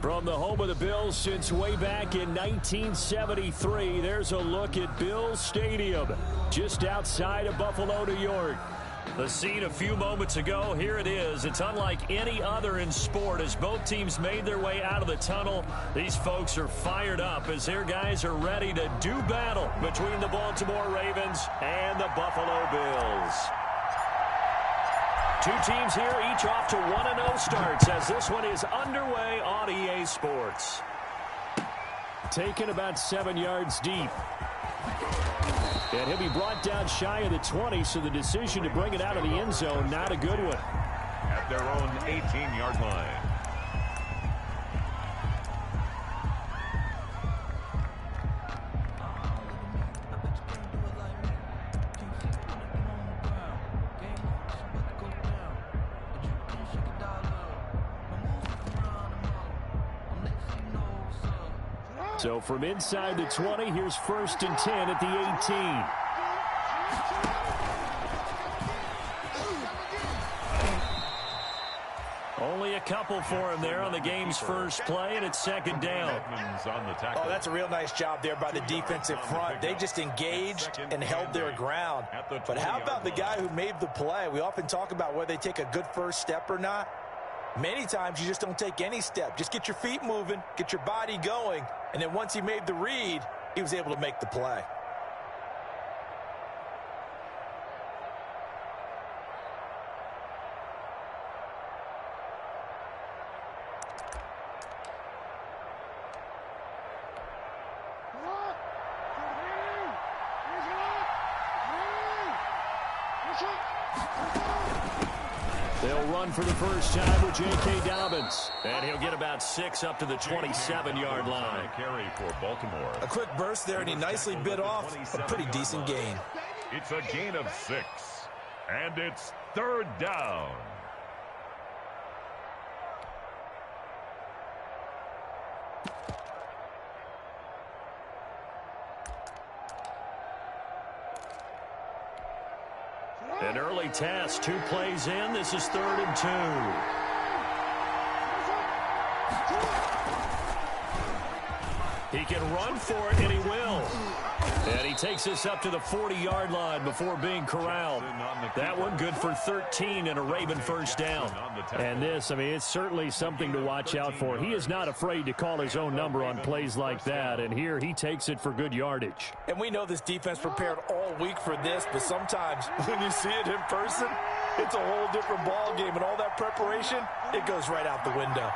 From the home of the Bills since way back in 1973, there's a look at Bills Stadium, just outside of Buffalo, New York. The scene a few moments ago, here it is. It's unlike any other in sport as both teams made their way out of the tunnel. These folks are fired up as their guys are ready to do battle between the Baltimore Ravens and the Buffalo Bills. Two teams here, each off to 1-0 starts as this one is underway on EA Sports. Taken about 7 yards deep. And he'll be brought down shy of the 20, so the decision to bring it out of the end zone, not a good one. At their own 18-yard line. So from inside the 20, here's 1st and 10 at the 18. Only a couple for him there on the game's first play, and it's 2nd down. Oh, that's a real nice job there by the defensive front. They just engaged and held their ground. But how about the guy who made the play? We often talk about whether they take a good first step or not. Many times you just don't take any step. Just get your feet moving, get your body going, and then once he made the read, he was able to make the play. They'll run for the first time with J.K. Dobbins. And he'll get about 6 up to the 27-yard line. Carry for Baltimore. A quick burst there, and he nicely bit off a pretty decent gain. It's a gain of 6. And it's 3rd down. An early task, 2 plays in. This is 3rd and 2. He can run for it, and he will. And he takes us up to the 40-yard line before being corralled. That one good for 13 and a Raven first down. And this, I mean, it's certainly something to watch out for. He is not afraid to call his own number on plays like that, and here he takes it for good yardage. And we know this defense prepared all week for this, but sometimes when you see it in person, it's a whole different ball game, and all that preparation, it goes right out the window.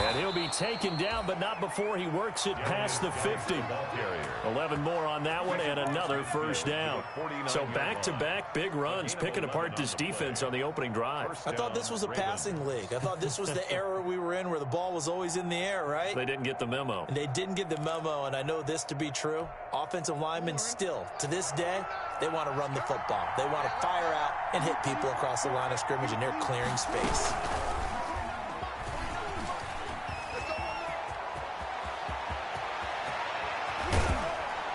And he'll be taken down, but not before he works it past the 50. 11 more on that one and another first down. So back-to-back big runs, picking apart this defense on the opening drive. I thought this was a passing league. I thought this was the era we were in where the ball was always in the air, right? They didn't get the memo. And they didn't get the memo, and I know this to be true. Offensive linemen still, to this day, they want to run the football. They want to fire out and hit people across the line of scrimmage, and they're clearing space.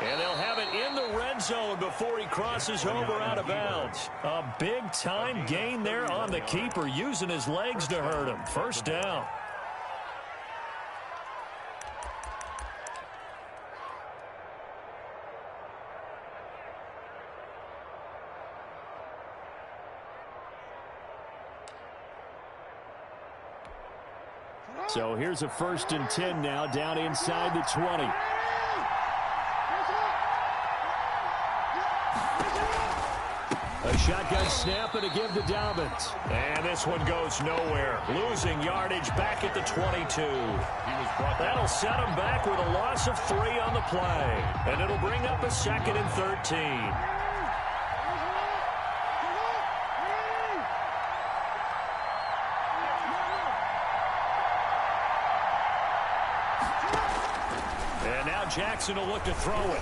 And they'll have it in the red zone before he crosses over out of bounds. A big-time gain there on the keeper, using his legs to hurt him. First down. So here's a 1st and 10 now, down inside the 20. A shotgun snap and a give to Dobbins. And this one goes nowhere. Losing yardage back at the 22. That'll set him back with a loss of 3 on the play. And it'll bring up a 2nd and 13. And now Jackson will look to throw it.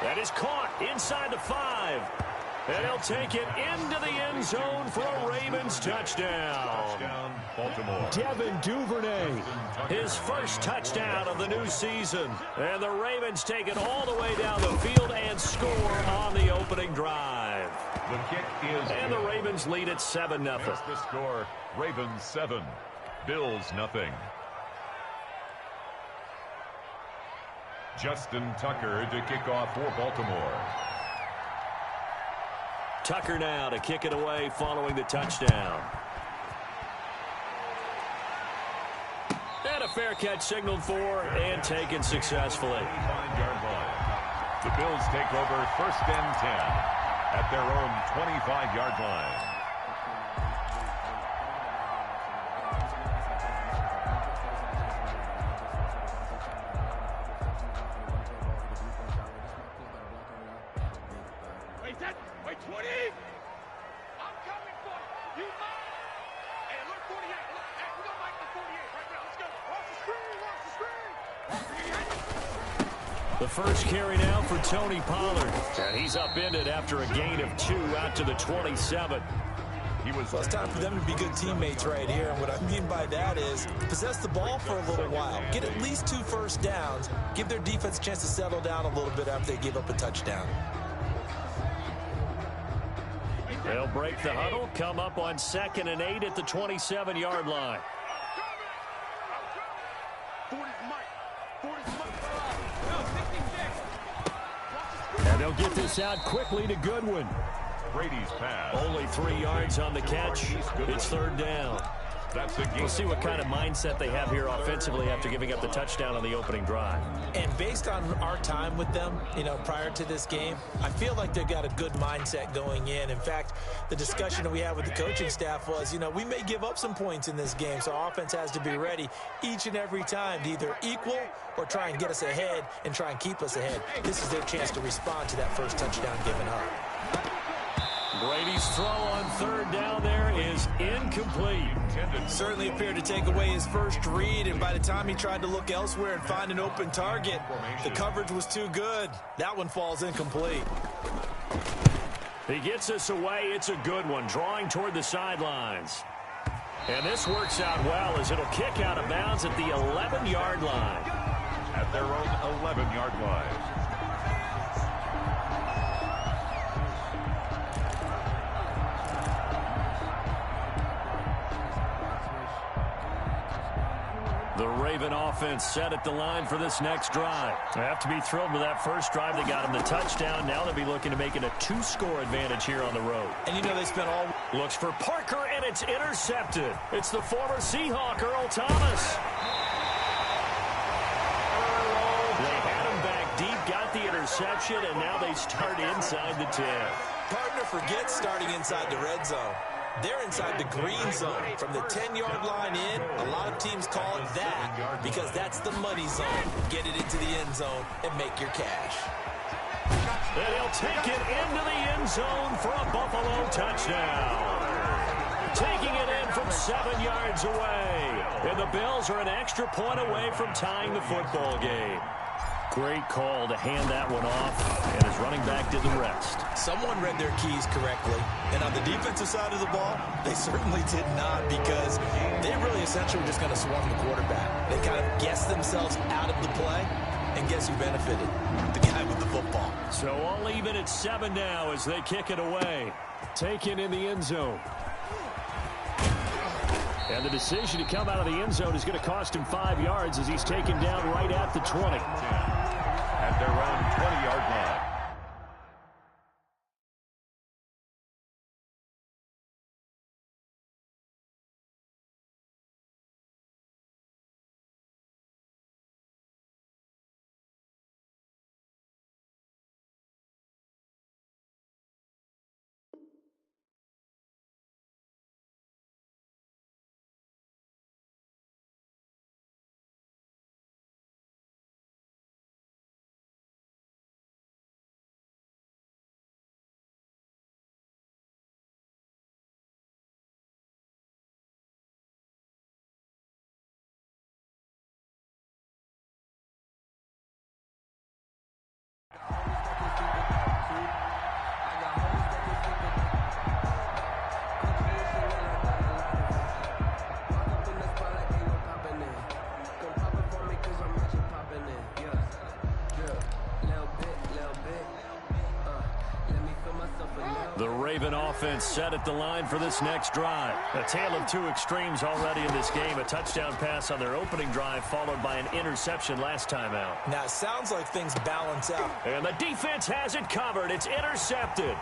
That is caught inside the 5. And he'll take it into the end zone for a Ravens touchdown. Baltimore. Devin Duvernay, his first touchdown of the new season. And the Ravens take it all the way down the field and score on the opening drive. The kick is and the Ravens lead at 7-0. That's the score. Ravens 7, Bills nothing. Justin Tucker to kick off for Baltimore. Tucker now to kick it away following the touchdown. And a fair catch signaled for and taken successfully. 25-yard line. The Bills take over 1st and 10 at their own 25-yard line. Wait, 20! I'm coming for you. You mind? Hey, look, 48. Look, hey, we don't like the 48 right now. Let's go. Watch the screen. The first carry now for Tony Pollard. And he's upended after a gain of 2 out to the 27. Well, it's time for them to be good teammates right here. And what I mean by that is possess the ball for a little while. Get at least 2 first downs. Give their defense a chance to settle down a little bit after they give up a touchdown. They'll break the huddle, come up on 2nd and 8 at the 27-yard line. And they'll get this out quickly to Goodwin. Brady's pass. Only 3 yards on the catch. It's 3rd down. We'll see what kind of mindset they have here offensively after giving up the touchdown on the opening drive. And based on our time with them, prior to this game, I feel like they've got a good mindset going in. In fact, the discussion that we had with the coaching staff was, we may give up some points in this game, so our offense has to be ready each and every time to either equal or try and get us ahead and try and keep us ahead. This is their chance to respond to that first touchdown given up. Brady's throw on 3rd down there is incomplete. Certainly appeared to take away his first read, and by the time he tried to look elsewhere and find an open target, the coverage was too good. That one falls incomplete. He gets us away. It's a good one, drawing toward the sidelines. And this works out well as it'll kick out of bounds at the 11-yard line. At their own 11-yard line. The Raven offense set at the line for this next drive. They have to be thrilled with that first drive. They got him the touchdown. Now they'll be looking to make it a 2-score advantage here on the road. And they spent all... Looks for Parker, and it's intercepted. It's the former Seahawk, Earl Thomas. They had him back deep, got the interception, and now they start inside the 10. Partner forgets starting inside the red zone. They're inside the green zone. From the 10-yard line in, a lot of teams call it that because that's the money zone. Get it into the end zone and make your cash. And he'll take it into the end zone for a Buffalo touchdown. Taking it in from 7 yards away. And the Bills are an extra point away from tying the football game. Great call to hand that one off, and his running back did the rest. Someone read their keys correctly, and on the defensive side of the ball, they certainly did not because they really essentially were just going to swarm the quarterback. They kind of guessed themselves out of the play, and guess who benefited? The guy with the football. So all even at 7 now as they kick it away. Taken in the end zone. And the decision to come out of the end zone is going to cost him 5 yards as he's taken down right at the 20. At their own 20-yard line. Raven offense set at the line for this next drive. A tale of two extremes already in this game. A touchdown pass on their opening drive followed by an interception last time out. Now, it sounds like things balance out. And the defense has it covered. It's intercepted.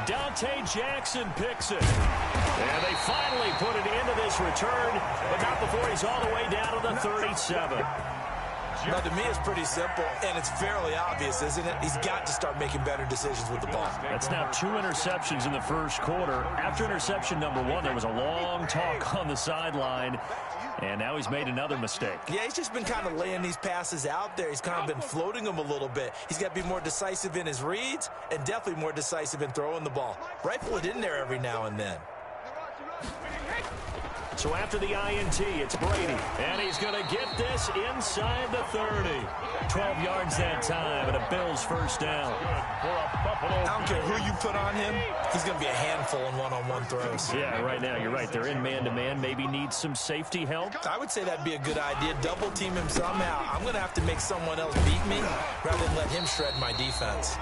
Dante Jackson picks it. And they finally put it into this return, but not before he's all the way down to the 37. Now, to me, it's pretty simple, and it's fairly obvious, isn't it? He's got to start making better decisions with the ball. That's now 2 interceptions in the first quarter. After interception number 1, there was a long talk on the sideline, and now he's made another mistake. Yeah, he's just been kind of laying these passes out there. He's kind of been floating them a little bit. He's got to be more decisive in his reads and definitely more decisive in throwing the ball. Rifle it in there every now and then. So after the INT, it's Brady. And he's going to get this inside the 30. 12 yards that time, and a Bills first down. I don't care who you put on him. He's going to be a handful in one-on-one throws. Yeah, right now, you're right. They're in man-to-man. Maybe needs some safety help. I would say that'd be a good idea. Double team him somehow. I'm going to have to make someone else beat me rather than let him shred my defense.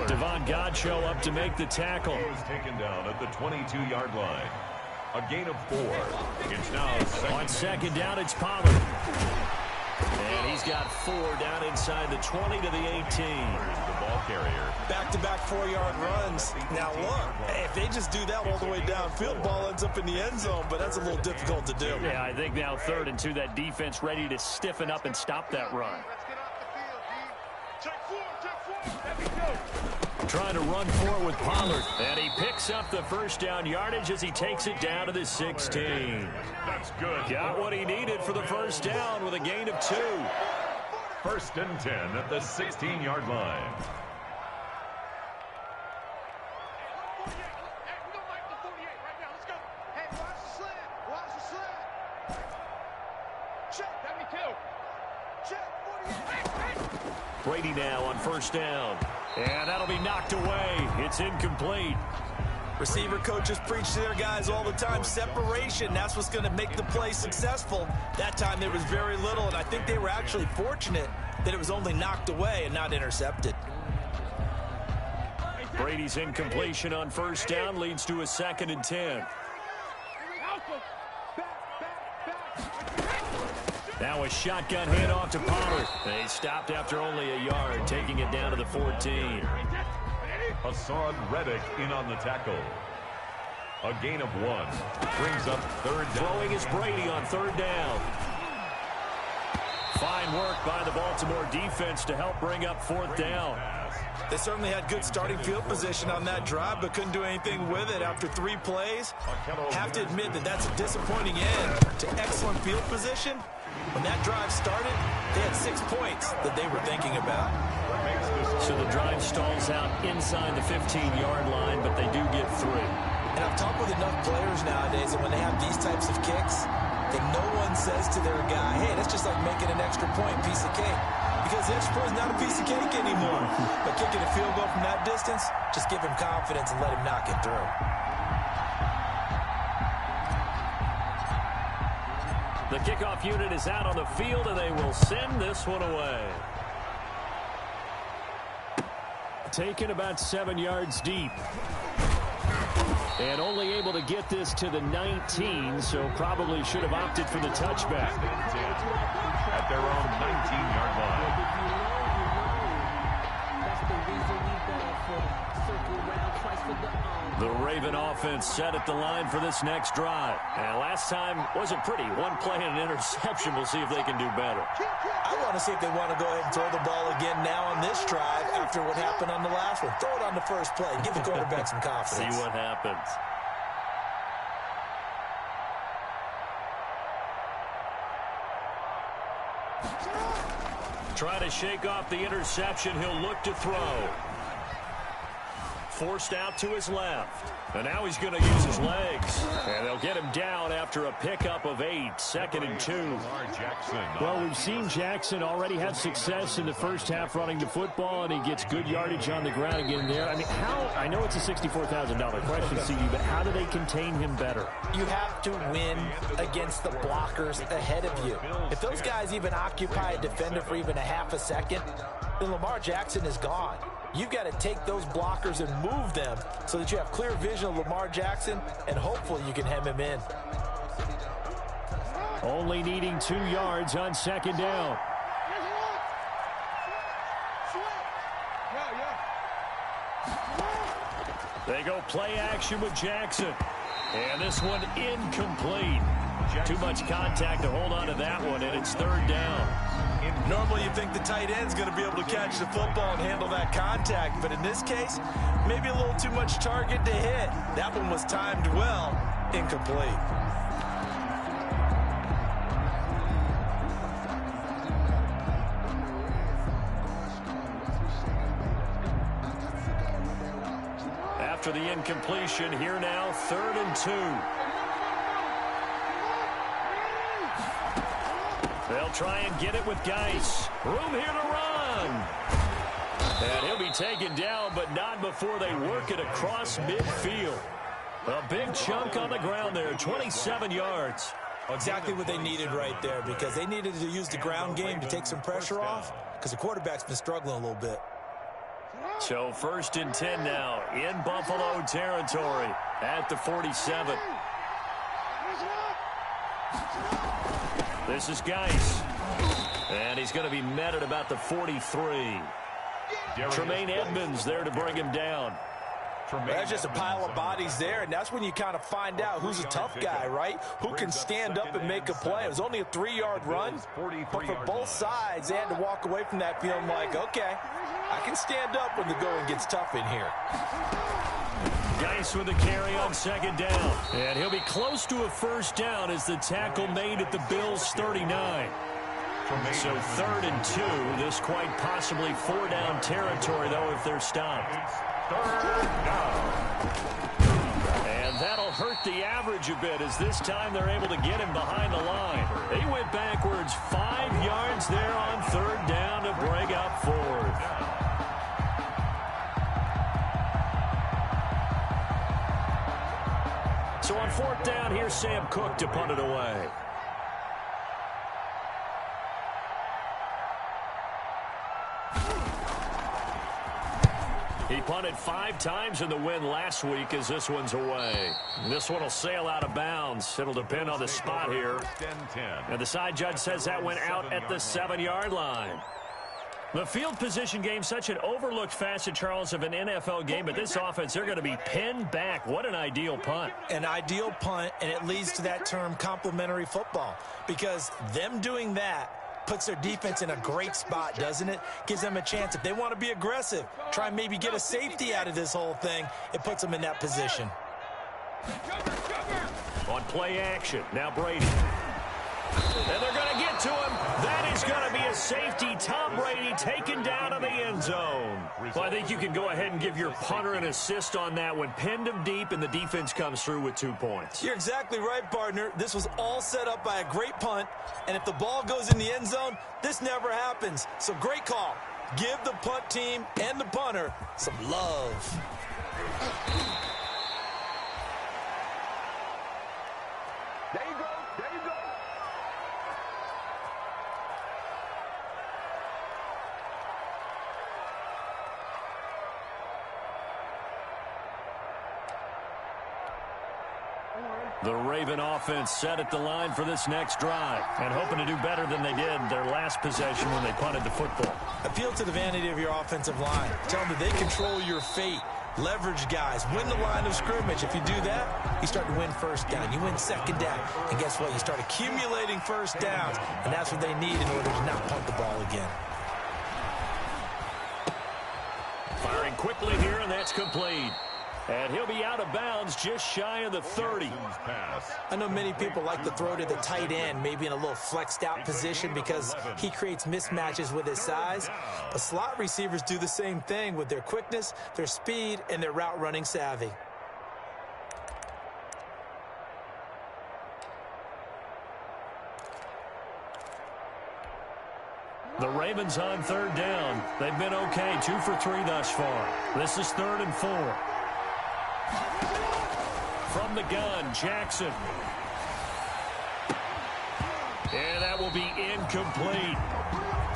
Devon Godchaux up to make the tackle. He was taken down at the 22-yard line. A gain of 4. It's now on second down, it's Pollard. And he's got 4 down inside the 20 to the 18. Here's the ball carrier. Back-to-back 4-yard runs. Now, look, if they just do that all the way downfield, ball ends up in the end zone, but that's a little difficult to do. Yeah, I think now 3rd and 2, that defense ready to stiffen up and stop that run. Trying to run forward with Pollard, and he picks up the first down yardage as he takes it down to the 16. That's good. Got what he needed for the first down with a gain of 2. 1st and 10 at the 16-yard line. Brady now on first down. And that'll be knocked away. It's incomplete. Receiver coaches preach to their guys all the time. Separation, that's what's going to make the play successful. That time there was very little, and I think they were actually fortunate that it was only knocked away and not intercepted. Brady's incompletion on first down leads to a 2nd and 10. Now a shotgun handoff to Pollard. They stopped after only a yard, taking it down to the 14. Hassan Reddick in on the tackle. A gain of 1. Brings up 3rd down. Throwing is Brady on 3rd down. Fine work by the Baltimore defense to help bring up 4th down. They certainly had good starting field position on that drive, but couldn't do anything with it after 3 plays. Have to admit that that's a disappointing end to excellent field position. When that drive started, they had 6 points that they were thinking about. So the drive stalls out inside the 15-yard line, but they do get 3. And I've talked with enough players nowadays that when they have these types of kicks, that no one says to their guy, hey, that's just like making an extra point, piece of cake. Because the extra point is not a piece of cake anymore. But kicking a field goal from that distance, just give him confidence and let him knock it through. The kickoff unit is out on the field, and they will send this one away. Taken about 7 yards deep. And only able to get this to the 19, so probably should have opted for the touchback. At their own 19-yard line. The Raven offense set at the line for this next drive. And last time wasn't pretty. 1 play and an interception. We'll see if they can do better. I want to see if they want to go ahead and throw the ball again now on this drive after what happened on the last one. Throw it on the first play. Give the quarterback some confidence. See what happens. Try to shake off the interception. He'll look to throw. Forced out to his left. And now he's going to use his legs. And they'll get him down after a pickup of 8. 2nd and 2. Well, we've seen Jackson already have success in the first half running the football, and he gets good yardage on the ground again there. I mean, I know it's a $64,000 question, CD, but how do they contain him better? You have to win against the blockers ahead of you. If those guys even occupy a defender for even a half a second, then Lamar Jackson is gone. You've got to take those blockers and move them so that you have clear vision of Lamar Jackson, and hopefully you can hem him in. Only needing 2 yards on second down. They go play action with Jackson. And this one incomplete. Too much contact to hold on to that one, and it's third down. Normally you think the tight end's going to be able to catch the football and handle that contact, but in this case, maybe a little too much target to hit. That one was timed well, incomplete. After the incompletion, here now, 3rd and 2. They'll try and get it with Geis. Room here to run. And he'll be taken down, but not before they work it across midfield. A big chunk on the ground there, 27 yards. Exactly what they needed right there, because they needed to use the ground game to take some pressure off, because the quarterback's been struggling a little bit. So 1st and 10 now in Buffalo territory at the 47. This is Geis. And he's going to be met at about the 43. Tremaine Edmonds there to bring him down. That's just a pile of bodies there, and that's when you kind of find out who's a tough guy, right? Who can stand up and make a play. It was only a 3-yard run, but for both sides, they had to walk away from that feeling like, okay, I can stand up when the going gets tough in here. Geis with a carry on second down. And he'll be close to a first down as the tackle made at the Bills' 39. So 3rd and 2. This quite possibly 4-down territory, though, if they're stopped. 3rd down. And that'll hurt the average a bit as this time they're able to get him behind the line. He went backwards 5 yards there on 3rd down to bring up 4th. So on 4th down, here's Sam Cook to punt it away. He punted 5 times in the win last week as this one's away. This one will sail out of bounds. It'll depend on the spot here. And the side judge says that went out at the 7-yard line. The field position game, such an overlooked facet, Charles, of an NFL game, but this offense, they're going to be pinned back. What an ideal punt. An ideal punt, and it leads to that term complementary football, because them doing that puts their defense in a great spot, doesn't it? Gives them a chance. If they want to be aggressive, try and maybe get a safety out of this whole thing, it puts them in that position. On play action, now Brady. And they're going to get to him. That is going to be a safety. Tom Brady taken down in the end zone. Well, I think you can go ahead and give your punter an assist on that one. Pinned him deep, and the defense comes through with 2 points. You're exactly right, partner. This was all set up by a great punt, and if the ball goes in the end zone, this never happens. So great call. Give the punt team and the punter some love. There you go. There you go. The Raven offense set at the line for this next drive and hoping to do better than they did their last possession when they punted the football. Appeal to the vanity of your offensive line. Tell them that they control your fate. Leverage guys. Win the line of scrimmage. If you do that, you start to win first down. You win second down. And guess what? You start accumulating first downs. And that's what they need in order to not punt the ball again. Firing quickly here, and that's complete. And he'll be out of bounds just shy of the 30. I know many people like to throw to the tight end, maybe in a little flexed out position because he creates mismatches with his size. But slot receivers do the same thing with their quickness, their speed, and their route running savvy. The Ravens on 3rd down. They've been okay, 2 for 3 thus far. This is 3rd and 4. From the gun, Jackson. And that will be incomplete.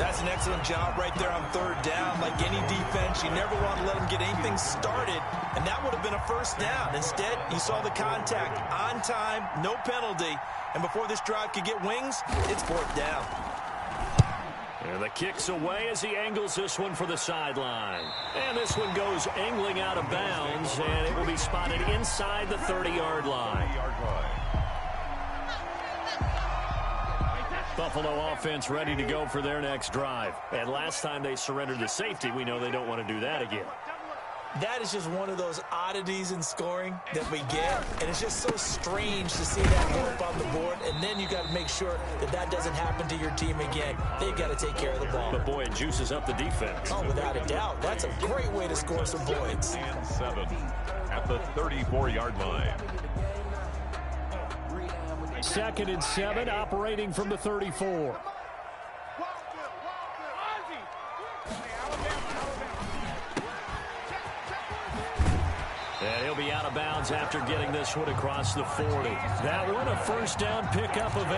That's an excellent job right there on third down. Like any defense, you never want to let them get anything started, and that would have been a first down. Instead, you saw the contact on time, no penalty, and before this drive could get wings, it's fourth down. And the kick's away as he angles this one for the sideline. And this one goes angling out of bounds, and it will be spotted inside the 30-yard line. Buffalo offense ready to go for their next drive. And last time they surrendered the safety, we know they don't want to do that again. That is just one of those oddities in scoring that we get, and it's just so strange to see that go up on the board, and then you got to make sure that that doesn't happen to your team again. They've got to take care of the ball. But, boy, it juices up the defense. Oh, without a doubt. That's a great way to score some points. And 7 at the 34-yard line. 2nd and 7, operating from the 34. And he'll be out of bounds after getting this one across the 40. That one, a first down pickup of 8.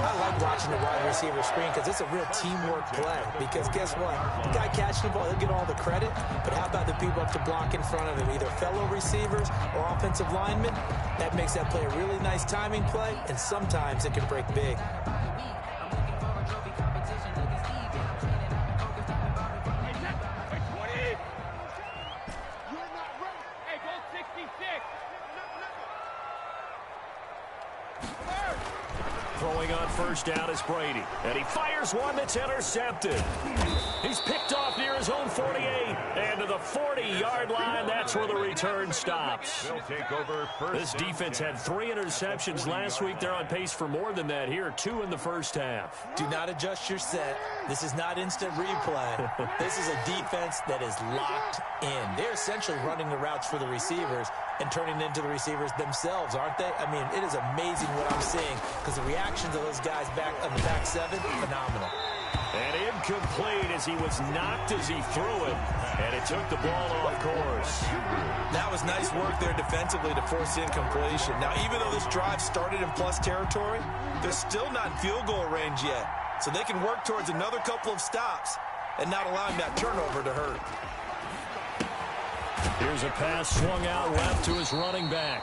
I like watching the wide receiver screen because it's a real teamwork play. Because guess what? The guy catching the ball, he'll get all the credit. But how about the people up to block in front of him, either fellow receivers or offensive linemen? That makes that play a really nice timing play, and sometimes it can break big. Throwing on first down is Brady. And he fires one that's intercepted. He's picked off near his own 48. And to the 40-yard line, that's where the return stops. This defense had 3 interceptions last week. They're on pace for more than that here. 2 in the first half. Do not adjust your set. This is not instant replay. This is a defense that is locked in. They're essentially running the routes for the receivers and turning into the receivers themselves, aren't they? I mean, it is amazing what I'm seeing because the reactions of those guys back on the back 7, phenomenal. And incomplete as he was knocked as he threw it. And it took the ball off course. That was nice work there defensively to force incompletion. Now, even though this drive started in plus territory, they're still not in field goal range yet. So they can work towards another couple of stops and not allowing that turnover to hurt. Here's a pass swung out left to his running back.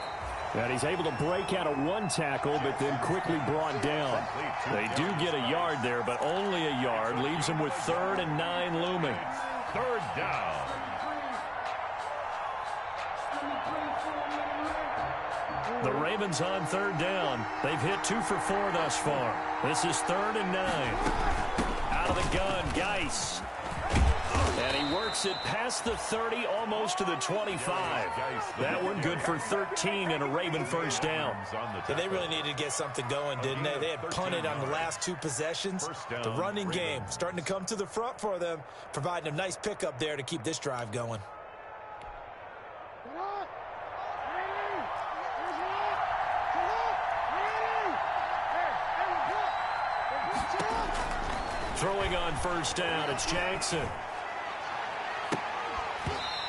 And he's able to break out of one tackle, but then quickly brought down. They do get a yard there, but only a yard. Leaves him with 3rd and 9 looming. 3rd down. The Ravens on 3rd down. They've hit 2 for 4 thus far. This is 3rd and 9. Out of the gun, Geis. And he works it past the 30, almost to the 25. That one good for 13 and a Raven first down. Yeah, they really needed to get something going, didn't they? They had punted on the last 2 possessions. The running game starting to come to the front for them, providing a nice pickup there to keep this drive going. Throwing on first down, it's Jackson.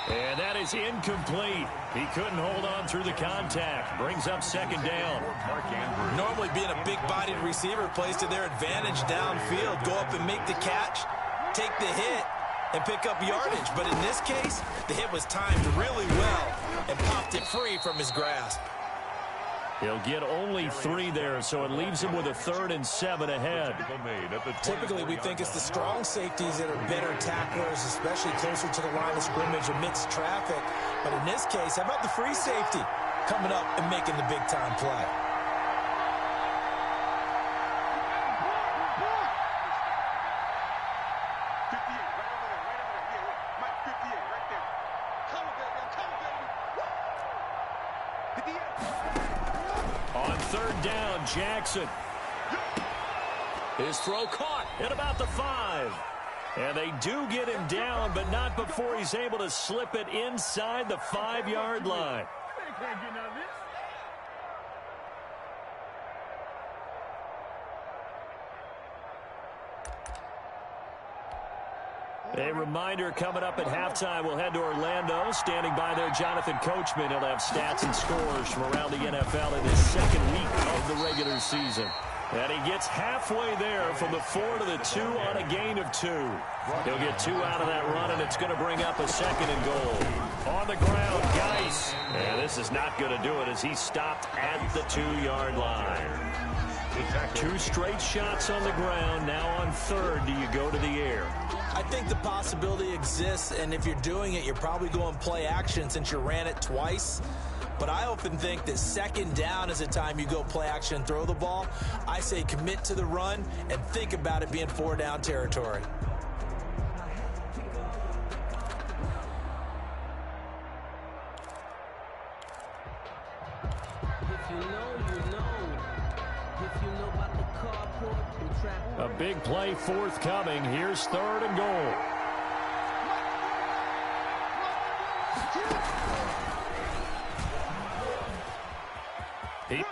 And that is incomplete. He couldn't hold on through the contact. Brings up 2nd down. Normally being a big-bodied receiver plays to their advantage downfield. Go up and make the catch, take the hit, and pick up yardage. But in this case, the hit was timed really well and popped it free from his grasp. He'll get only 3 there, so it leaves him with a 3rd and 7 ahead. Typically, we think it's the strong safeties that are better tacklers, especially closer to the line of scrimmage amidst traffic. But in this case, how about the free safety coming up and making the big-time play? On 3rd down, Jackson. His throw caught at about the 5. And they do get him down, but not before he's able to slip it inside the 5-yard line. A reminder coming up at halftime, we'll head to Orlando. Standing by there, Jonathan Coachman. He'll have stats and scores from around the NFL in his 2nd week of the regular season. And he gets halfway there from the 4 to the 2 on a gain of 2. He'll get 2 out of that run, and it's going to bring up a 2nd and goal. On the ground, Geis. And this is not going to do it as he's stopped at the 2-yard line. 2 straight shots on the ground. Now on 3rd, do you go to the air? I think the possibility exists, and if you're doing it, you're probably going play action since you ran it twice. But I often think that 2nd down is a time you go play action and throw the ball. I say commit to the run and think about it being 4-down territory. A big play forthcoming. Here's 3rd and goal.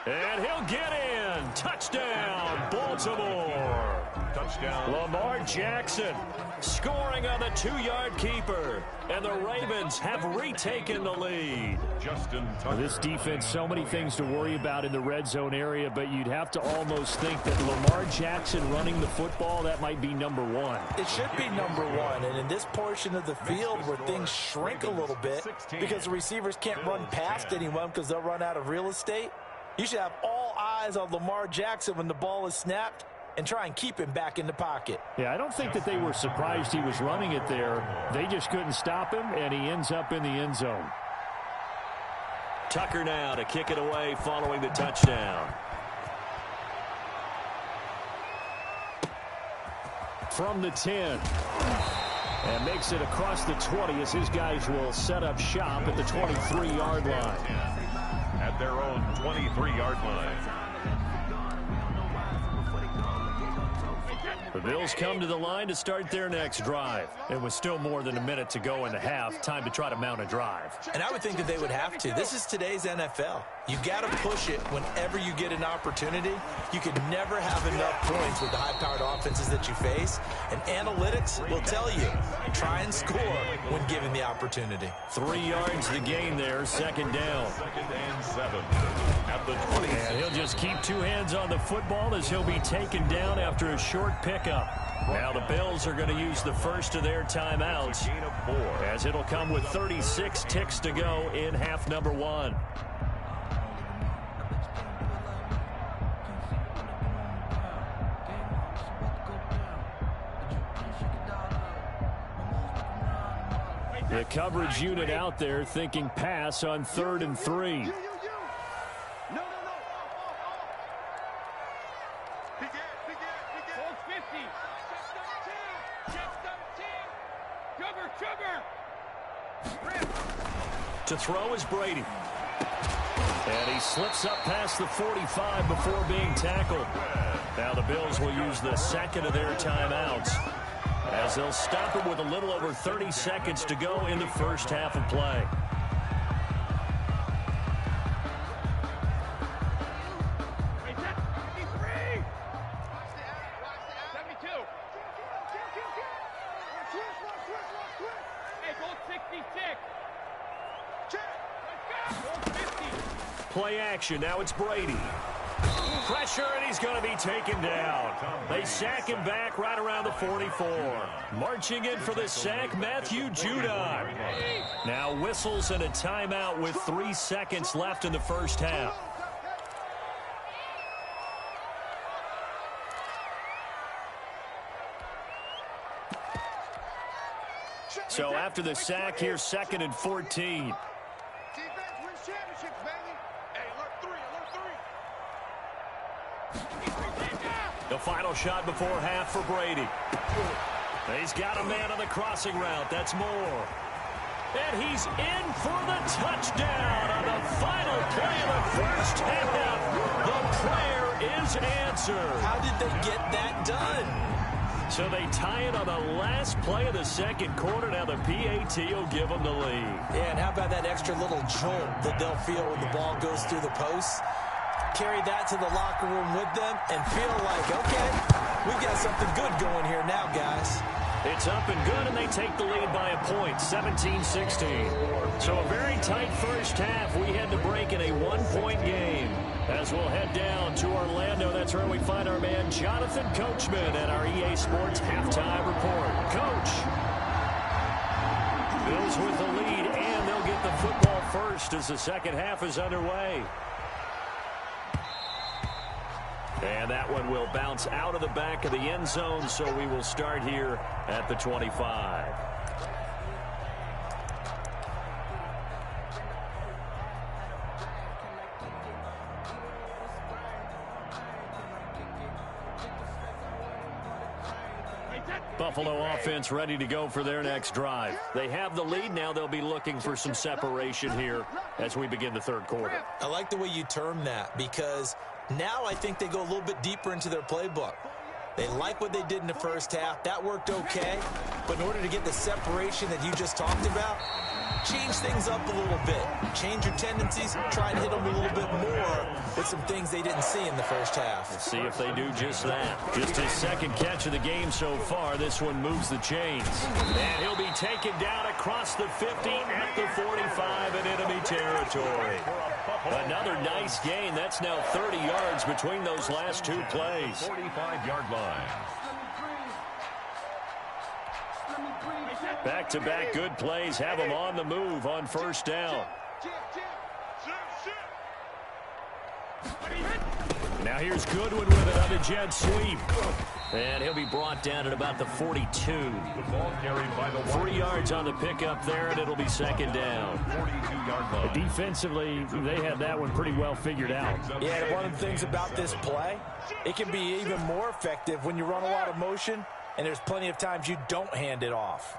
And he'll get in. Touchdown, Baltimore. Touchdown. Lamar Jackson scoring on the 2-yard keeper. And the Ravens have retaken the lead. Justin Tucker. This defense, so many things to worry about in the red zone area, but you'd have to almost think that Lamar Jackson running the football, that might be number 1. It should be number 1, and in this portion of the field where things shrink a little bit because the receivers can't run past anyone because they'll run out of real estate, you should have all eyes on Lamar Jackson when the ball is snapped and try and keep him back in the pocket. Yeah, I don't think that they were surprised he was running it there. They just couldn't stop him, and he ends up in the end zone. Tucker now to kick it away following the touchdown. From the 10. And makes it across the 20 as his guys will set up shop at the 23-yard line. At their own 23-yard line. The Bills come to the line to start their next drive. It was still more than a minute to go in the half. Time to try to mount a drive. And I would think that they would have to. This is today's NFL. You got to push it whenever you get an opportunity. You can never have enough points with the high-powered offenses that you face. And analytics will tell you, try and score when given the opportunity. 3 yards the gain there, 2nd down. 2nd and 7 at the 20. And he'll just keep 2 hands on the football as he'll be taken down after a short pickup. Now the Bills are going to use the first of their timeouts as it'll come with 36 ticks to go in half number 1. The coverage unit out there thinking pass on 3rd and 3. No. Hold 50. Sugar. To throw is Brady. And he slips up past the 45 before being tackled. Now the Bills will use the 2nd of their timeouts as they'll stop him with a little over 30 seconds to go in the first half of play. Play action. Now it's Brady. Pressure, and he's going to be taken down. They sack him back right around the 44. Marching in for the sack, Matthew Judon. Now whistles and a timeout with 3 seconds left in the first half. So after the sack, here's 2nd and 14. The final shot before half for Brady. He's got a man on the crossing route. That's Moore. And he's in for the touchdown on the final play of the first half. The prayer is answered. How did they get that done? So they tie it on the last play of the second quarter. Now the PAT will give them the lead. Yeah, and how about that extra little jolt that they'll feel when the ball goes through the posts? Carry that to the locker room with them and feel like, okay, we've got something good going here now, guys. It's up and good, and they take the lead by a point, 17-16. So a very tight first half. We had to break in a one-point game. As we'll head down to Orlando, that's where we find our man Jonathan Coachman at our EA Sports Halftime Report. Coach. Bills with the lead, and they'll get the football first as the second half is underway. And that one will bounce out of the back of the end zone, so we will start here at the 25. Buffalo offense ready to go for their next drive. They have the lead. Now they'll be looking for some separation here as we begin the third quarter. I like the way you term that, because now I think they go a little bit deeper into their playbook. They like what they did in the first half. That worked okay. But in order to get the separation that you just talked about, change things up a little bit. Change your tendencies. Try and hit them a little bit more with some things they didn't see in the first half. Let's see if they do just that. Just his second catch of the game so far. This one moves the chains. And he'll be taken down across the 50 at the 45 in enemy territory. Another nice gain. That's now 30 yards between those last two plays. 45-yard line. Back-to-back good plays have them on the move on first down. Now here's Goodwin with it on the jet sweep. And he'll be brought down at about the 42. The ball carried by the 3 yards on the pickup there, and it'll be second down. 42-yard line. Defensively, they had that one pretty well figured out. Yeah, one of the things about this play, it can be even more effective when you run a lot of motion, and there's plenty of times you don't hand it off.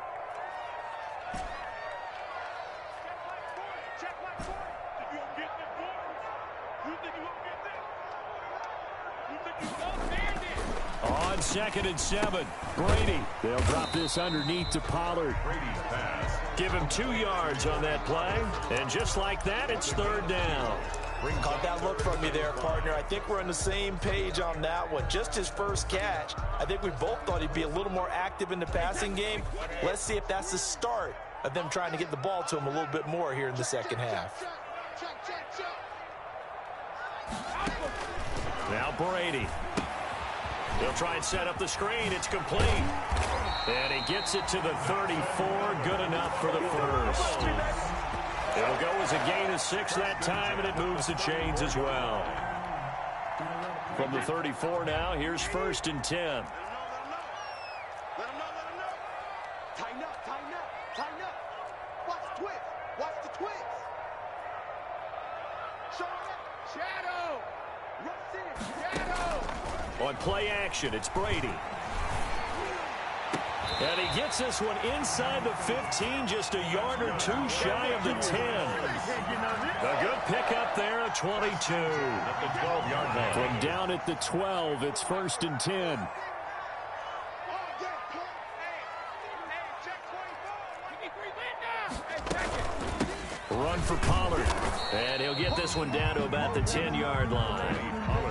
On 2nd and 7, Brady. They'll drop this underneath to Pollard. Brady's pass. Give him 2 yards on that play. And just like that, it's third down. Caught that look from you there, partner. I think we're on the same page on that one. Just his first catch. I think we both thought he'd be a little more active in the passing game. Let's see if that's the start of them trying to get the ball to him a little bit more here in the second half. Now Brady. He'll try and set up the screen. It's complete. And he gets it to the 34. Good enough for the first. It'll go as a gain of 6 that time, and it moves the chains as well. From the 34 now, here's 1st and 10. Let him know. Tighten up. Watch the twist. Show him that. Shadow. Rush in. Shadow. On play action, it's Brady. And he gets this one inside the 15, just a yard or two shy of the 10. A good pickup there at 22. At the 12-yard line. From down at the 12, it's 1st and 10. Run for Pollard. And he'll get this one down to about the 10-yard line.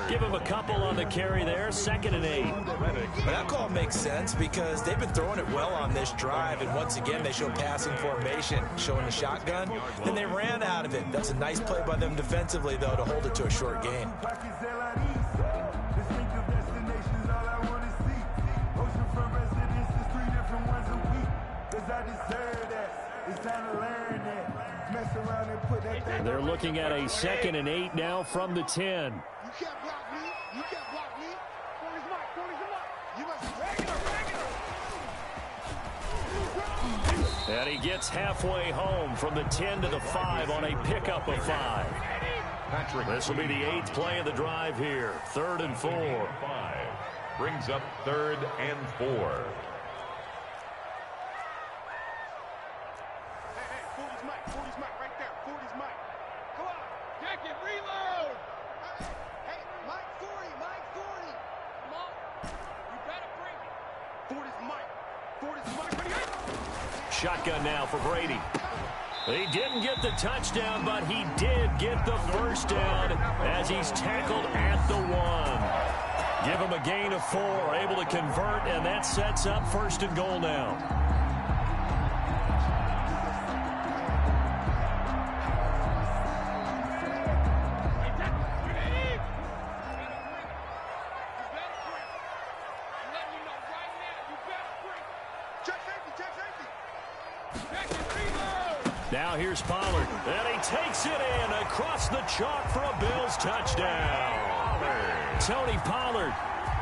Give him a couple on the carry there. 2nd and 8. But that call makes sense because they've been throwing it well on this drive, and once again they show passing formation, showing the shotgun, and they ran out of it. That's a nice play by them defensively, though, to hold it to a short gain. They're looking at a 2nd and 8 now from the 10. You can't block me. Forty's mark. You must regular. And he gets halfway home from the 10 to the 5 on a pickup of 5. This will be the 8th play of the drive here. 3rd and 4. 5 brings up 3rd and 4. Forty's mark right there. Forty's mark. Come on. Jack it. Reload. Hey, Mike 40. Come on. You gotta bring it. Forty's mark. Shotgun now for Brady. He didn't get the touchdown, but he did get the first down as he's tackled at the 1. Give him a gain of 4, able to convert, and that sets up 1st and goal now. Now here's Pollard, and he takes it in across the chalk for a Bills touchdown. Tony Pollard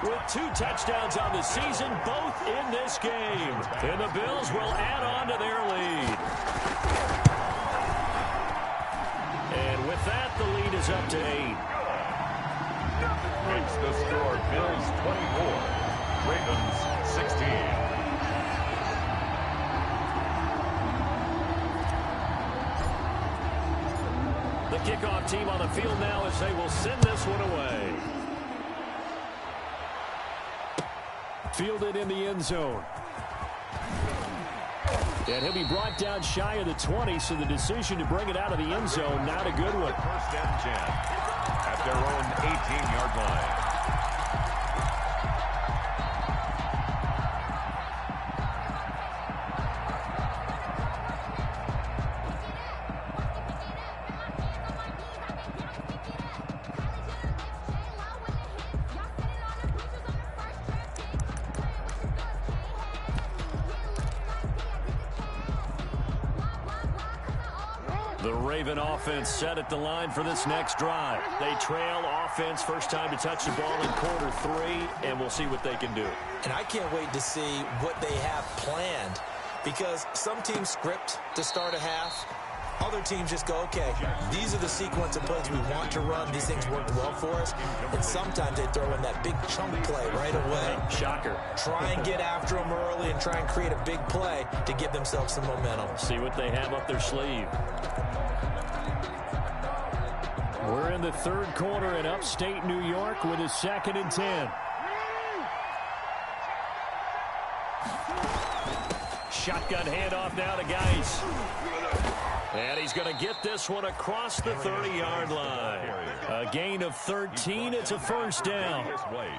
with 2 touchdowns on the season, both in this game. And the Bills will add on to their lead. And with that, the lead is up to 8. Makes the score Bills 24, Ravens 16. The kickoff team on the field now as they will send this one away. Fielded in the end zone. And he'll be brought down shy of the 20, so the decision to bring it out of the end zone, not a good one. 1st and 10 at their own 18-yard line. The Raven offense set at the line for this next drive. They trail offense, first time to touch the ball in quarter 3, and we'll see what they can do. And I can't wait to see what they have planned, because some teams script to start a half. Other teams just go, okay, these are the sequence of plays we want to run. These things work well for us. And sometimes they throw in that big chunk play right away. Shocker. Try and get after them early and try and create a big play to give themselves some momentum. See what they have up their sleeve. We're in the 3rd quarter in upstate New York with a 2nd and 10. Shotgun handoff now to Geis. And he's going to get this one across the 30-yard line. A gain of 13. It's a 1st down.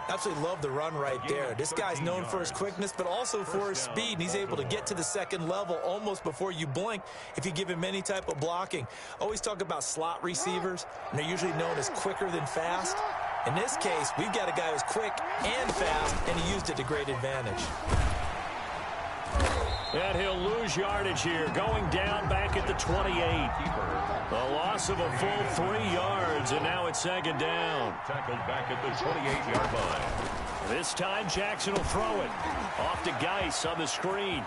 Absolutely love the run right there. This guy's known for his quickness, but also for his speed. And he's able to get to the 2nd level almost before you blink if you give him any type of blocking. Always talk about slot receivers, and they're usually known as quicker than fast. In this case, we've got a guy who's quick and fast, and he used it to great advantage. And he'll lose yardage here, going down back at the 28. A loss of a full 3 yards, and now it's 2nd down. Tackled back at the 28-yard line. This time Jackson will throw it. Off to Geis on the screen.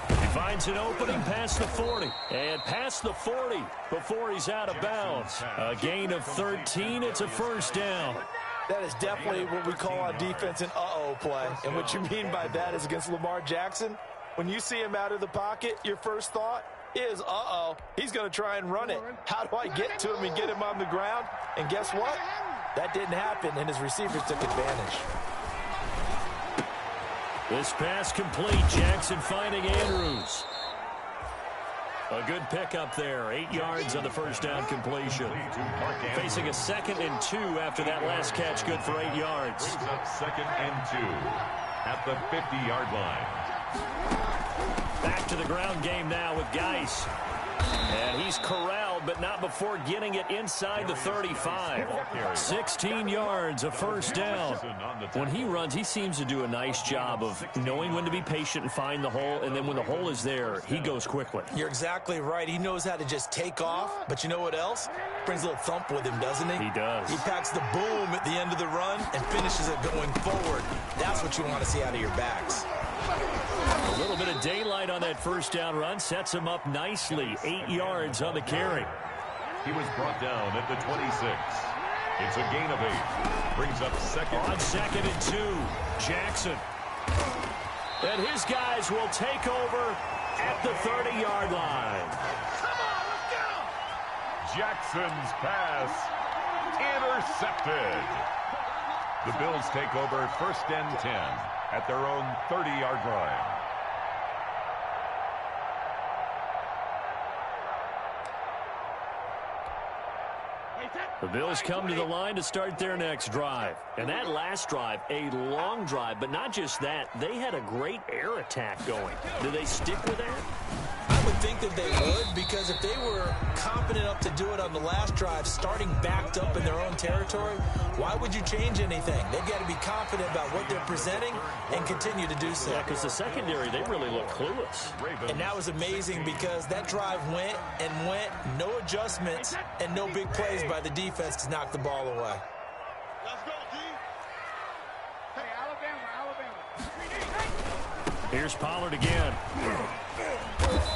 He finds an opening past the 40. And past the 40 before he's out of bounds. A gain of 13. It's a 1st down. That is definitely what we call on defense an uh-oh play. And what you mean by that is against Lamar Jackson, when you see him out of the pocket, your first thought is, uh-oh, he's going to try and run it. How do I get to him and get him on the ground? And guess what? That didn't happen, and his receivers took advantage. This pass complete. Jackson finding Andrews. A good pickup there. 8 yards on the 1st down completion. Facing a 2nd and 2 after that last catch. Good for 8 yards. 2nd and 2 at the 50-yard line. Back to the ground game now with Geis. And he's corralled, but not before getting it inside the 35. 16 yards, a 1st down. When he runs, he seems to do a nice job of knowing when to be patient and find the hole, and then when the hole is there, he goes quickly. You're exactly right. He knows how to just take off, but you know what else? Brings a little thump with him, doesn't he? He does. He packs the boom at the end of the run and finishes it going forward. That's what you want to see out of your backs. A little bit of daylight on that 1st down run sets him up nicely. 8 yards on the carry. He was brought down at the 26. It's a gain of 8. Brings up 2nd. On 2nd and 2, Jackson. And his guys will take over at the 30-yard line. Come on, let's go! Jackson's pass intercepted. The Bills take over 1st and 10 at their own 30-yard line. Wait, that The Bills come to the line to start their next drive. And that last drive, a long drive, but not just that. They had a great air attack going. Do they stick with that? I would think that they would, because if they were confident enough to do it on the last drive, starting backed up in their own territory, why would you change anything? They've got to be confident about what they're presenting and continue to do so. Yeah, because the secondary, they really look clueless. And that was amazing because that drive went and went, no adjustments, and no big plays by the defense to knock the ball away. Let's go, D. Hey, Alabama. Here's Pollard again.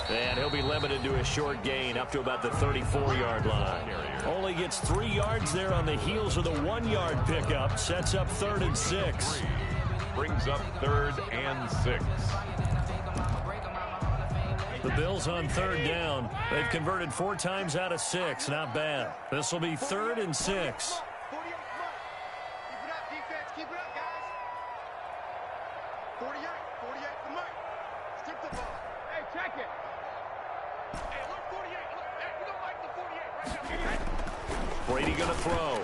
And he'll be limited to a short gain up to about the 34-yard line. Only gets 3 yards there on the heels of the 1-yard pickup. Sets up 3rd and 6. Brings up 3rd and 6. The Bills on 3rd down. They've converted 4 times out of 6. Not bad. This will be 3rd and 6. 40 up, keep it up, defense. Keep it up, guys. 48 to Mike. Strip the ball. Hey, check it. Hey, look, 48. Look, hey, you don't like the 48 right now. Brady going to throw.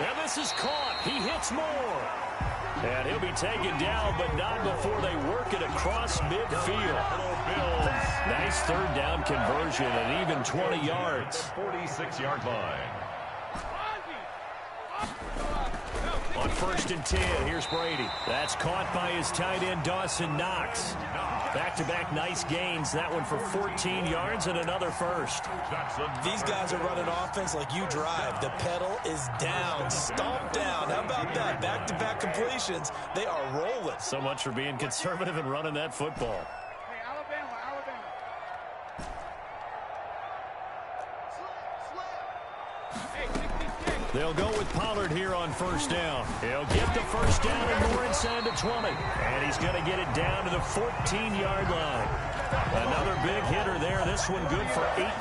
And this is caught. He hits more. And he'll be taken down, but not before they work it across midfield. Nice 3rd down conversion and even 20 yards. 46-yard line. On 1st and 10, here's Brady. That's caught by his tight end, Dawson Knox. Back-to-back nice gains. That one for 14 yards and another first. These guys are running offense like you drive. The pedal is down, stomped down. How about that? Back-to-back completions. They are rolling. So much for being conservative and running that football. Hey, Alabama. Hey, 66. They'll go with Pollard here on 1st down. He'll get the 1st down and more inside the 20. And he's going to get it down to the 14-yard line. Another big hitter there. This one good for 18.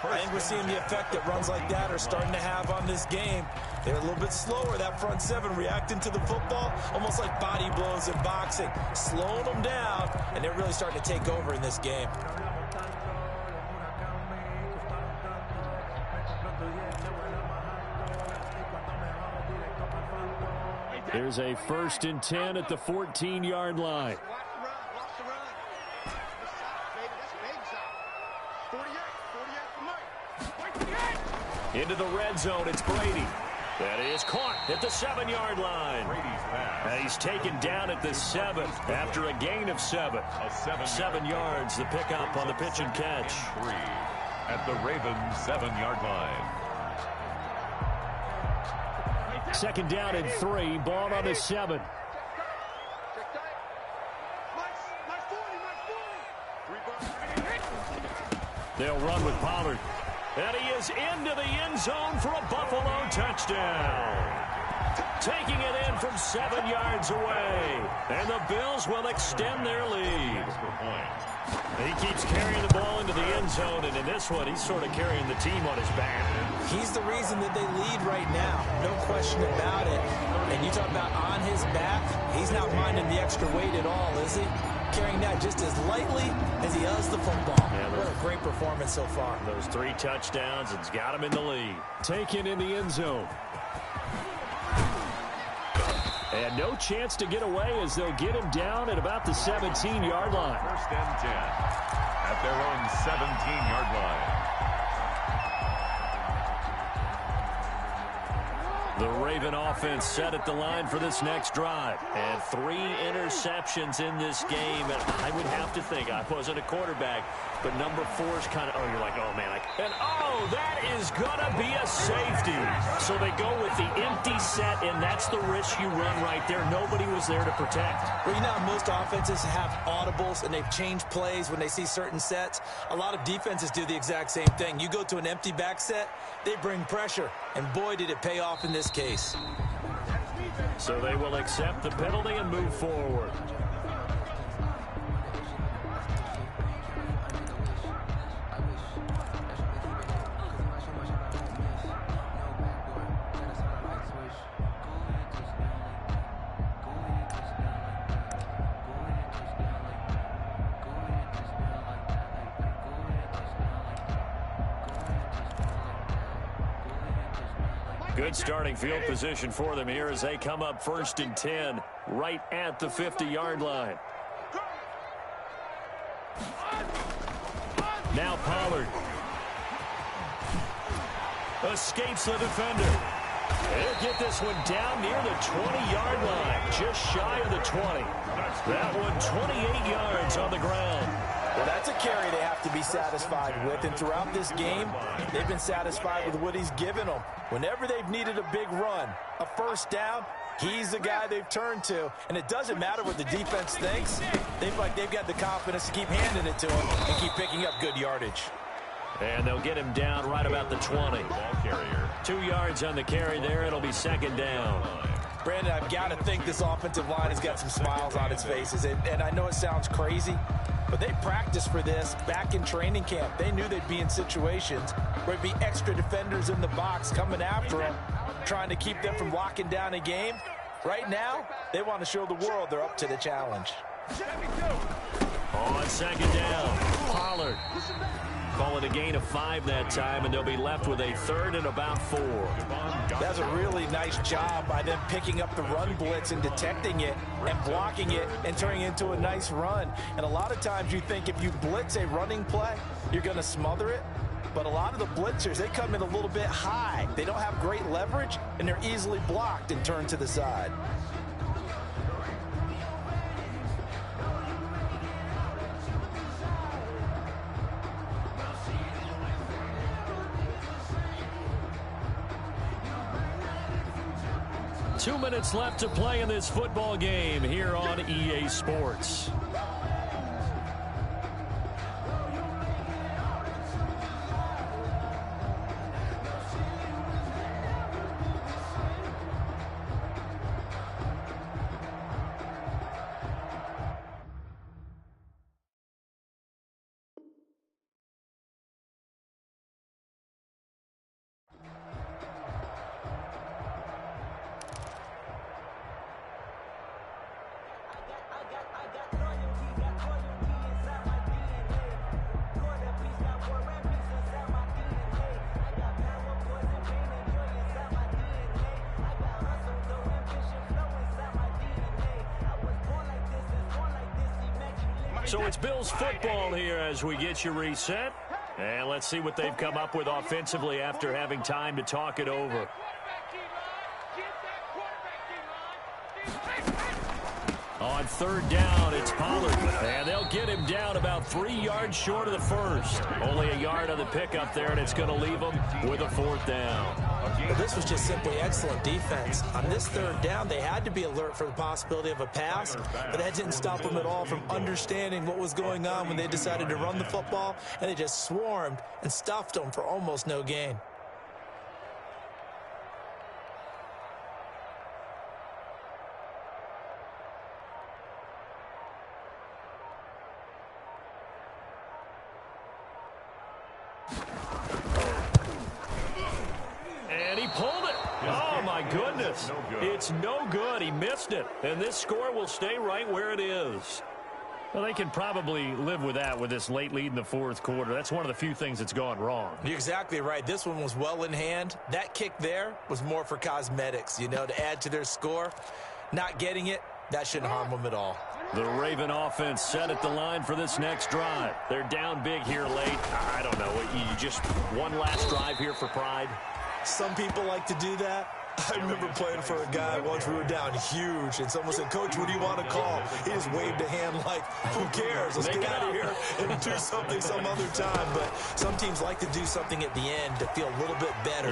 I think we're seeing the effect that runs like that are starting to have on this game. They're a little bit slower, that front 7, reacting to the football, almost like body blows in boxing, slowing them down, and they're really starting to take over in this game. Here's a 1st and 10 at the 14-yard line. Watch the run. This side, baby. That's big side. 48 to Mike. Into the red zone, it's Brady. That is caught at the 7-yard line. And he's taken down at the 7 after a gain of 7. 7 yards, the pickup on the pitch and catch. 3 at the Ravens' 7-yard line. 2nd down and 3, ball on the 7. They'll run with Pollard. And he is into the end zone for a Buffalo touchdown. Taking it in from 7 yards away. And the Bills will extend their lead. He keeps carrying the ball into the end zone, and in this one, he's sort of carrying the team on his back. He's the reason that they lead right now. No question about it. And you talk about on his back, he's not minding the extra weight at all, is he? Carrying that just as lightly as he does the football. Yeah, what a great performance so far. Those 3 touchdowns, it's got him in the lead. Taken in the end zone. And no chance to get away as they'll get him down at about the 17-yard line. 1st and 10 at their own 17-yard line. The Raven offense set at the line for this next drive. And 3 interceptions in this game. And I would have to think, I wasn't a quarterback, but number 4 is kind of, you're like, oh, man. And, that is going to be a safety. So they go with the empty set, and that's the risk you run right there. Nobody was there to protect. Well, you know, most offenses have audibles, and they've changed plays when they see certain sets. A lot of defenses do the exact same thing. You go to an empty back set, they bring pressure. And, boy, did it pay off in this case. So they will accept the penalty and move forward. Good starting field position for them here as they come up 1st and 10 right at the 50-yard line. Now Pollard escapes the defender. He'll get this one down near the 20-yard line, just shy of the 20. That one 28 yards on the ground. Well, that's a carry they have to be satisfied with, and throughout this game, they've been satisfied with what he's given them. Whenever they've needed a big run, a first down, he's the guy they've turned to, and it doesn't matter what the defense thinks. They've got the confidence to keep handing it to him and keep picking up good yardage. And they'll get him down right about the 20. Ball carrier. 2 yards on the carry there. It'll be 2nd down. Brandon, I've got to think this offensive line has got some smiles on its faces, and I know it sounds crazy, but they practiced for this back in training camp. They knew they'd be in situations where there'd be extra defenders in the box coming after them, trying to keep them from locking down a game. Right now, they want to show the world they're up to the challenge. On 2nd down, Pollard. Call it a gain of 5 that time, and they'll be left with a 3rd and about 4. That's a really nice job by them picking up the run blitz and detecting it and blocking it and turning it into a nice run. And a lot of times you think if you blitz a running play, you're going to smother it. But a lot of the blitzers, they come in a little bit high. They don't have great leverage, and they're easily blocked and turned to the side. Two minutes left to play in this football game here on EA Sports. So it's Bills football here as we get you reset. And let's see what they've come up with offensively after having time to talk it over. On 3rd down, it's Pollard. And they'll get him down about 3 yards short of the first. Only a yard on the pickup there, and it's going to leave them with a 4th down. Well, this was just simply excellent defense. On this 3rd down, they had to be alert for the possibility of a pass, but that didn't stop them at all from understanding what was going on when they decided to run the football, and they just swarmed and stuffed them for almost no gain. It's no good. He missed it. And this score will stay right where it is. Well, they can probably live with that with this late lead in the 4th quarter. That's one of the few things that's gone wrong. You're exactly right. This one was well in hand. That kick there was more for cosmetics, to add to their score. Not getting it, that shouldn't harm them at all. The Raven offense set at the line for this next drive. They're down big here late. I don't know. You just one last drive here for pride? Some people like to do that. I remember playing for a guy once. We were down huge, and someone said, "Coach, what do you want to call?" He just waved a hand like, "Who cares? Let's get out of here and do something some other time." But some teams like to do something at the end to feel a little bit better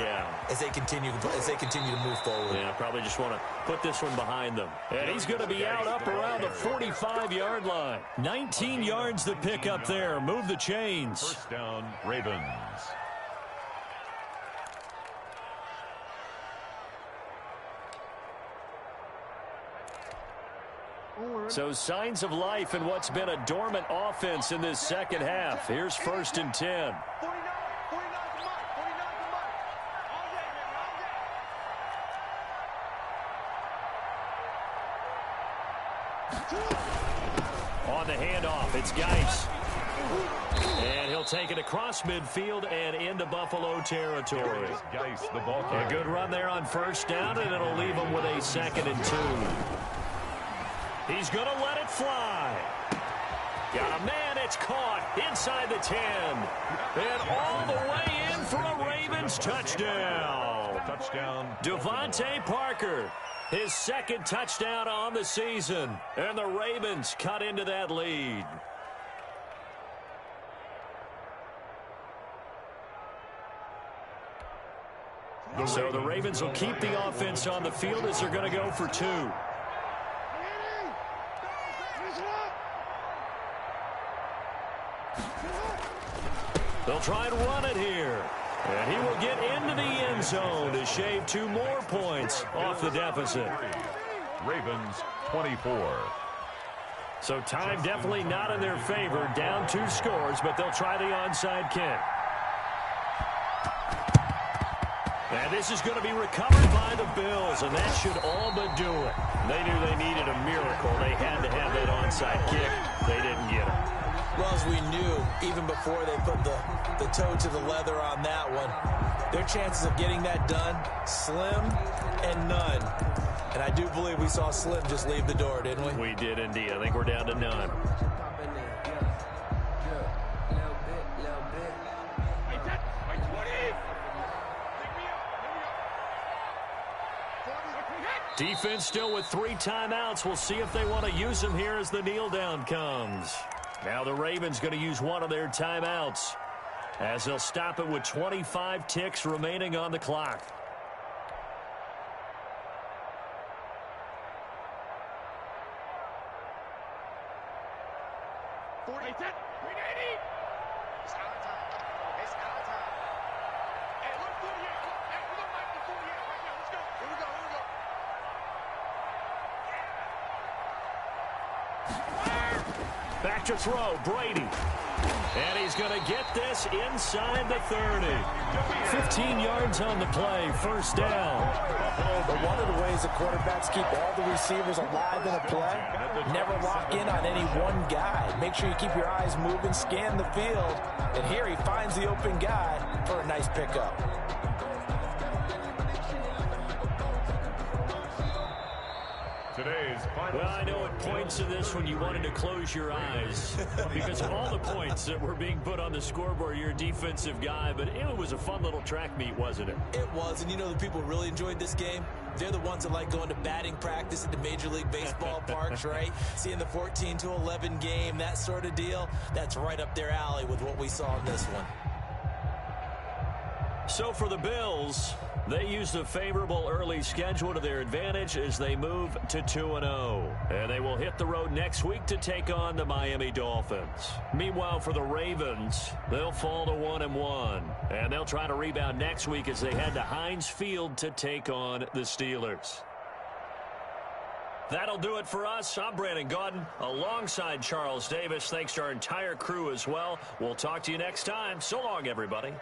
as they continue to move forward. Yeah, probably just want to put this one behind them. And he's going to be out up around the 45-yard line. 19 yards to pick up there. Move the chains. First down, Ravens. So signs of life in what's been a dormant offense in this second half. Here's 1st and 10. On the handoff, it's Geis. And he'll take it across midfield and into Buffalo territory. A good run there on first down, and it'll leave him with a 2nd and 2. He's going to let it fly. Got a man, it's caught inside the 10. And all the way in for a Ravens touchdown. Devontae Parker, his 2nd touchdown on the season. And the Ravens cut into that lead. So the Ravens will keep the offense on the field as they're going to go for 2. They'll try and run it here. And he will get into the end zone to shave 2 more points off the deficit. Ravens 24. So time definitely not in their favor. Down 2 scores, but they'll try the onside kick. And this is going to be recovered by the Bills, and that should all but do it. They knew they needed a miracle. They had to have that onside kick. They didn't get it. Well, as we knew, even before they put the toe to the leather on that one, their chances of getting that done, slim and none. And I do believe we saw Slim just leave the door, didn't we? We did indeed. I think we're down to none. Defense still with 3 timeouts. We'll see if they want to use them here as the kneel down comes. Now the Ravens going to use one of their timeouts as they'll stop it with 25 ticks remaining on the clock. Back to throw, Brady. And he's going to get this inside the 30. 15 yards on the play, first down. But one of the ways the quarterbacks keep all the receivers alive in a play, never lock in on any one guy. Make sure you keep your eyes moving, scan the field. And here he finds the open guy for a nice pickup. Well, I know at points in this when you wanted to close your eyes because of all the points that were being put on the scoreboard. You're a defensive guy, but it was a fun little track meet, wasn't it? It was, and you know the people really enjoyed this game? They're the ones that like going to batting practice at the Major League Baseball parks, right? Seeing the 14-11 game, that sort of deal, that's right up their alley with what we saw in this one. So for the Bills, they use the favorable early schedule to their advantage as they move to 2-0. And they will hit the road next week to take on the Miami Dolphins. Meanwhile, for the Ravens, they'll fall to 1-1. And they'll try to rebound next week as they head to Heinz Field to take on the Steelers. That'll do it for us. I'm Brandon Gaudin alongside Charles Davis. Thanks to our entire crew as well. We'll talk to you next time. So long, everybody.